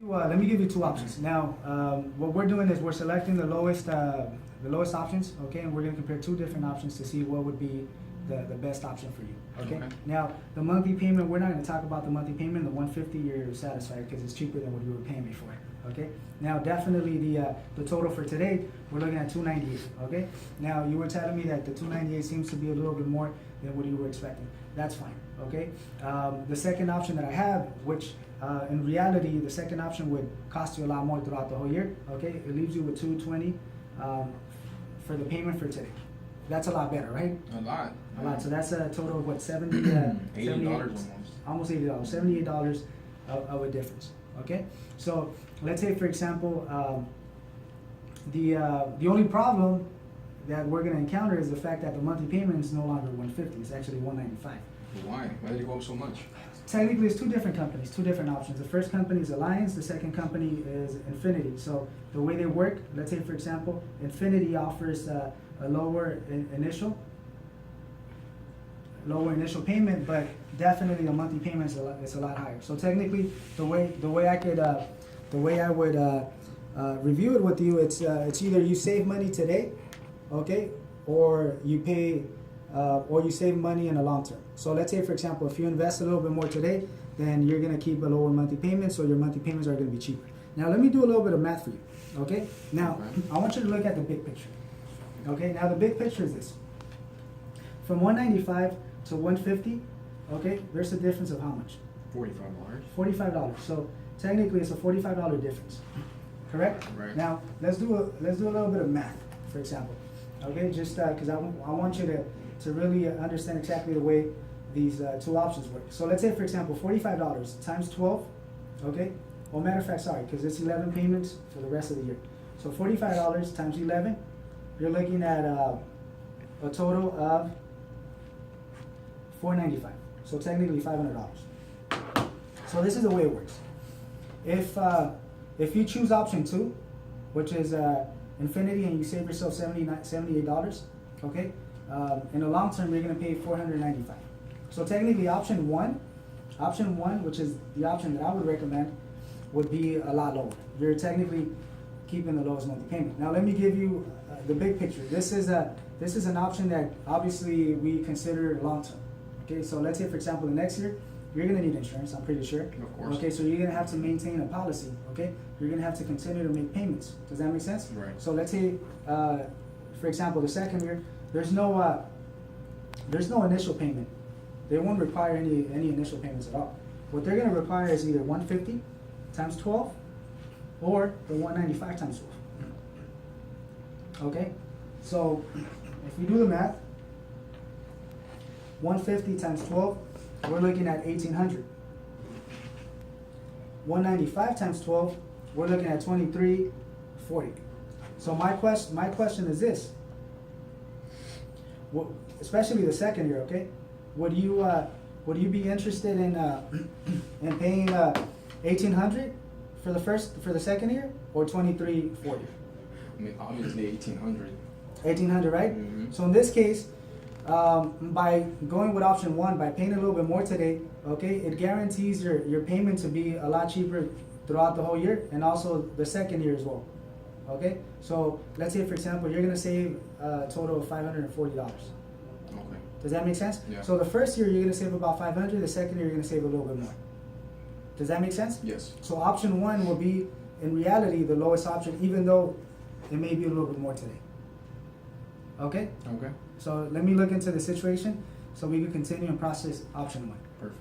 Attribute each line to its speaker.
Speaker 1: Let me give you two options. Now, what we're doing is we're selecting the lowest options, okay, and we're going to compare two different options to see what would be the best option for you, okay?
Speaker 2: Okay.
Speaker 1: Now, the monthly payment, we're not going to talk about the monthly payment. The 150, you're satisfied because it's cheaper than what you were paying before, okay? Now, definitely the total for today, we're looking at 298, okay? Now, you were telling me that the 298 seems to be a little bit more than what you were expecting. That's fine, okay? The second option that I have, which in reality, the second option would cost you a lot more throughout the whole year, okay? It leaves you with 220 for the payment for today. That's a lot better, right?
Speaker 2: A lot.
Speaker 1: A lot. So that's a total of what, $70,
Speaker 2: $80
Speaker 1: almost $80, $78 of a difference, okay? So let's say, for example, the only problem that we're going to encounter is the fact that the monthly payment is no longer 150, it's actually 195.
Speaker 2: Why? Why did it go up so much?
Speaker 1: Technically, it's two different companies, two different options. The first company is Alliance, the second company is Infinity. So the way they work, let's say, for example, Infinity offers a lower initial payment, but definitely the monthly payment is a lot higher. So technically, the way I would review it with you, it's either you save money today, okay, or you pay. Or you save money in the long term. So let's say, for example, if you invest a little bit more today, then you're gonna keep a lower monthly payment, so your monthly payments are gonna be cheaper. Now let me do a little bit of math for you, okay? Now, I want you to look at the big picture, okay? Now the big picture is this. From 195 to 150, okay, there's a difference of how much?
Speaker 2: $45.
Speaker 1: $45. So technically it's a $45 difference, correct?
Speaker 2: Right.
Speaker 1: Now, let's do a little bit of math, for example, okay? Just because I want you to really understand exactly the way these two options work. So let's say, for example, $45 times 12, okay? Well, matter of fact, sorry, because it's 11 payments for the rest of the year. So $45 times 11, you're looking at a total of $495. So technically $500. So this is the way it works. If you choose option 2, which is Infinity, and you save yourself $78, okay? In the long term, you're going to pay $495. So technically, option one, which is the option that I would recommend, would be a lot lower. You're technically keeping the lowest monthly payment. Now, let me give you the big picture. This is an option that obviously we consider long term. Okay, so let's say, for example, the next year, you're going to need insurance, I'm pretty sure.
Speaker 2: Of course.
Speaker 1: Okay, so you're going to have to maintain a policy, okay? You're going to have to continue to make payments. Does that make sense?
Speaker 2: Right.
Speaker 1: So let's say, for example, the second year, there's no initial payment. They won't require any initial payments at all. What they're going to require is either 150 times 12 or the 195 times 12. Okay? So if we do the math, 150 times 12, we're looking at 1,800. 195 times 12, we're looking at 2,340. So my question is this: especially the second year, okay? Would you be interested in paying 1,800 for the second year, or 2,340?
Speaker 2: I mean, obviously 1,800.
Speaker 1: 1,800, right?
Speaker 2: Mm-hmm.
Speaker 1: So in this case, by going with option 1, by paying a little bit more today, okay, it guarantees your payment to be a lot cheaper throughout the whole year, and also the second year as well. Okay, so let's say, for example, you're gonna save a total of $540.
Speaker 2: Okay.
Speaker 1: Does that make sense?
Speaker 2: Yeah.
Speaker 1: So the first year you're gonna save about 500. The second year you're gonna save a little bit more. Does that make sense?
Speaker 2: Yes.
Speaker 1: So option 1 will be, in reality, the lowest option, even though it may be a little bit more today. Okay?
Speaker 2: Okay.
Speaker 1: So let me look into the situation so we can continue and process option 1.
Speaker 2: Perfect.